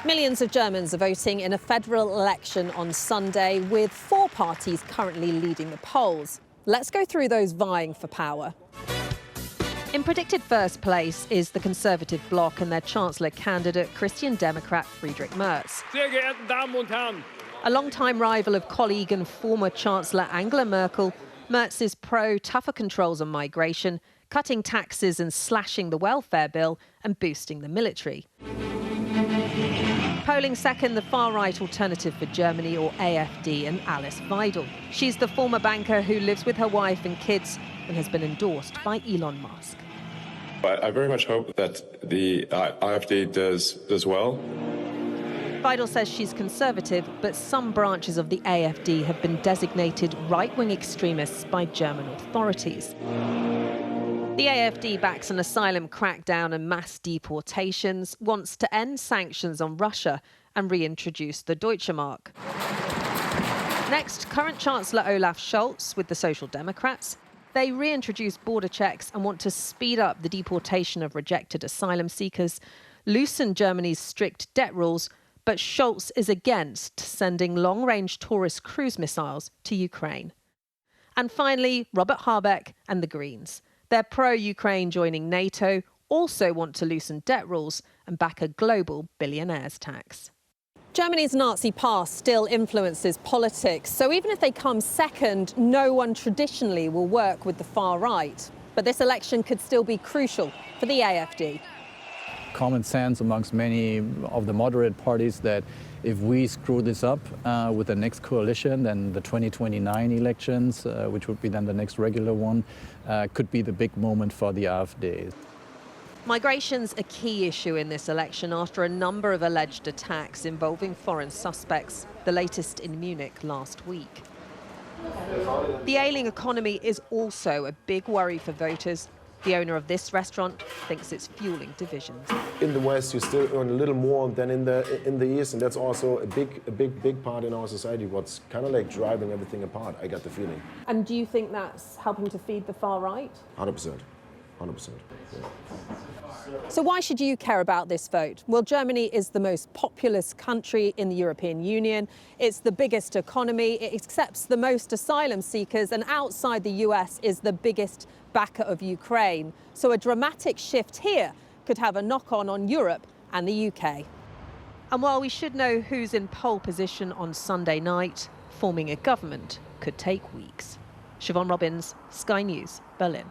Millions of Germans are voting in a federal election on Sunday, with 4 parties currently leading the polls. Let's go through those vying for power. In predicted first place is the Conservative bloc and their Chancellor candidate, Christian Democrat Friedrich Merz. Sehr geehrte Damen und Herren. A long-time rival of colleague and former Chancellor Angela Merkel, Merz is pro-tougher controls on migration, cutting taxes and slashing the welfare bill and boosting the military. Polling second, the far-right Alternative for Germany, or AfD, and Alice Weidel. She's the former banker who lives with her wife and kids and has been endorsed by Elon Musk. I very much hope that the AfD does well. Weidel says she's conservative, but some branches of the AfD have been designated right-wing extremists by German authorities. The AfD backs an asylum crackdown and mass deportations, wants to end sanctions on Russia and reintroduce the Deutsche Mark. Next, current Chancellor Olaf Scholz with the Social Democrats. They reintroduce border checks and want to speed up the deportation of rejected asylum seekers, loosen Germany's strict debt rules, but Scholz is against sending long-range tourist cruise missiles to Ukraine. And finally, Robert Habeck and the Greens. They're pro-Ukraine joining NATO, also want to loosen debt rules and back a global billionaires tax. Germany's Nazi past still influences politics, so even if they come second, no one traditionally will work with the far right. But this election could still be crucial for the AfD. Common sense amongst many of the moderate parties that if we screw this up with the next coalition, then the 2029 elections, which would be then the next regular one, could be the big moment for the AfD. Migration's a key issue in this election after a number of alleged attacks involving foreign suspects, the latest in Munich last week. The ailing economy is also a big worry for voters. The owner of this restaurant thinks it's fueling divisions. In the West, you still earn a little more than in the East, and that's also a big part in our society. What's kind of like driving everything apart, I got the feeling. And do you think that's helping to feed the far right? 100%. 100%. Yeah. So why should you care about this vote? Well, Germany is the most populous country in the European Union. It's the biggest economy. It accepts the most asylum seekers, and outside the US is the biggest backer of Ukraine. So a dramatic shift here could have a knock-on on Europe and the UK. And while we should know who's in pole position on Sunday night, forming a government could take weeks. Siobhan Robbins, Sky News, Berlin.